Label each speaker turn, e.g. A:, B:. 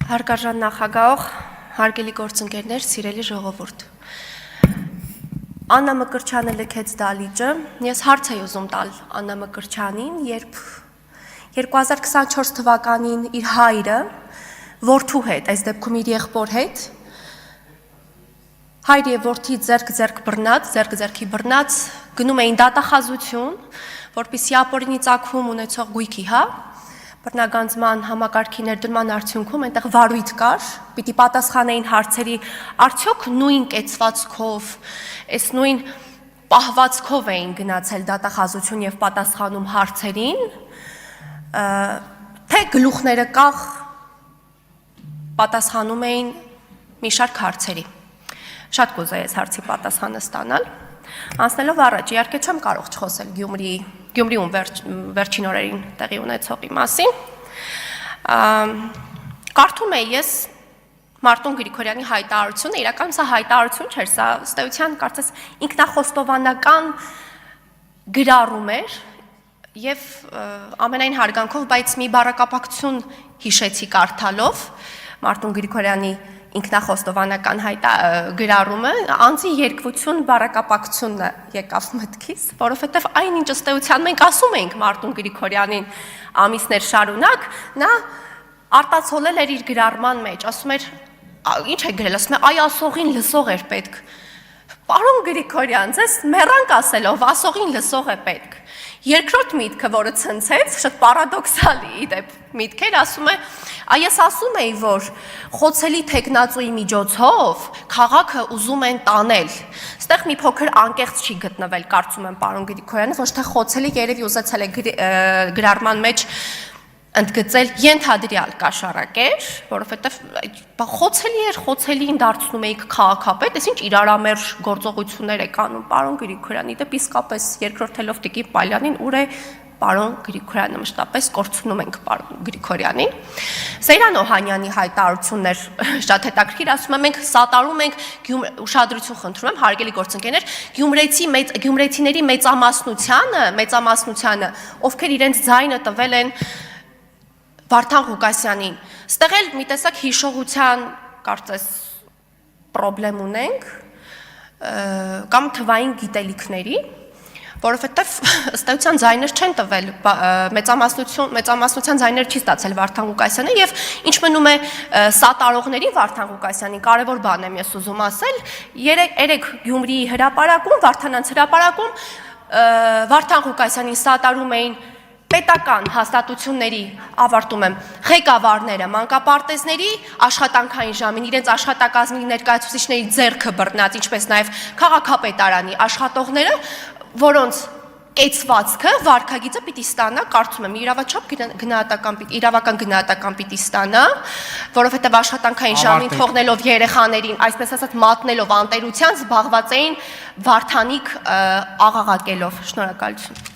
A: Հարգարժան նախագահող, հարգելի գործընկերներ, սիրելի ժողովուրդ։ Աննա Մկրտչյանը լքեց դալիճը, ես հարց եի ուզում տալ Աննա Մկրտչյանին, երբ 2024 թվականին իր հայրը որդու հետ, այս դեպքում իր եղբոր հետ, հայր եւ որդի ձեռք ձեռքի բռնած գնում էին դատախազություն, որպեսզի ապօրինի ծագում ունեցող գույքի, բռնագանձման համակարգի ներդրման արդյունքում այնտեղ վարույթ կար, պիտի պատասխանեին հարցերի, արդյոք նույն կեցվածքով, այս նույն պահվածքով էին գնացել դատախազություն եւ պատասխանում հարցերին, թե գլուխները կախ պատասխանում էին մի շարք հարցերի։ Շատ կուզեի այս հարցի պատասխանը ստանալ։ Անցնելով առաջ, իհարկե չեմ կարող չխոսել Գյումրիում վերջին օրերին տեղի ունեցողի մասին։ Կարդում էի ես Մարտուն Գրիգորյանի հայտարարությունը, իրականում սա հայտարարություն չէր, սա ըստ էության կարծես ինքնախոստովանական գրառում էր եւ ամենայն հարգանքով, բայց մի բառակապակցություն հիշեցի կարդալով Մարտուն Գրիգորյանի ինքնախոստովանական գրառումը, անձի երկվություն բառակապակցությունն եկավ մտքիս, որովհետև այնինչ ըստ էության մենք ասում ենք Մարտուն Գրիգորյանին ամիսներ շարունակ, նա արտացոլել էր իր գրառման մեջ, ասում էր, ինչ է գրել, ասում է, այ ասողին լսող էր պետք։ Պարոն Գրիգորյան, ձեզ մեռանք ասելով, ասողին լսող է պետք։ Երկրորդ միտքը, որը ցնցեց, շատ պարադոքսալի դեպ միտք էր, ասում է, ես ասում էի, որ խոցելի տեխնացուի միջոցով քաղաքը ուզում են տանել։ Ստեղ մի փոքր անկեղծ չի գտնվել, կարծում եմ, պարոն Գրիգորյանը, ոչ թե խոցելի երևի ուզեցել է գրառման մեջ ընդգծել ենթադրյալ կաշառակեր, որովհետև խոցելին դարձնում էիք քաղաքապետ, այս ինչ իրարամերժ գործողություններ եք անում, պարոն Գրիգորյանի, դեպ իսկապես երկրորդելով Տիկին Պալյանին, ուր է պարոն Գրիգորյանը, մշտապես կորցնում ենք պարոն Գրիգորյանին։ Սեյրան Օհանյանի հայտարարությունն էր շատ հետաքրքիր, ասում եմ, մենք սատարում ենք, ուշադրություն խնդրում եմ, հարգելի գործընկերներ, գյումրեցիների մեծամասնությանը, ովքեր իրենց ձայնը տվել են Վարդան Ղուկասյանին, ստեղ էլ մի տեսակ հիշողության կարծես պրոբլեմ ունենք, կամ թվային գիտելիքների, որովհետև ըստ էության ձայներ չեն տվել, մեծամասնության ձայներ չի ստացել Վարդան Ղուկասյանը եւ ինչ մնում է սատարողների Վարդան Ղուկասյանին, կարևոր բան եմ ես ուզում ասել, երեք Գյումրիի հրապարակում, Վարդանանց հրապարակում Վարդան Ղուկասյանին սատարում էին պետական հաստատությունների, ավարտում եմ, ղեկավարները, մանկապարտեզների աշխատանքային ժամին իրենց աշխատակազմի ներկայացուցիչների ձեռքը բռնած, ինչպես նաև քաղաքապետարանի աշխատողները, որոնց կեցվածքը, վարքագիծը պիտի ստանա, կարծում եմ, իրավական գնահատական պիտի ստանա, որովհետև աշխատանքային ժամին թողնելով երեխաներին, այսպես ասած մատնելով անտերության, զբաղված էին Վարդանիկ աղաղակելով։ Շնորհակալություն։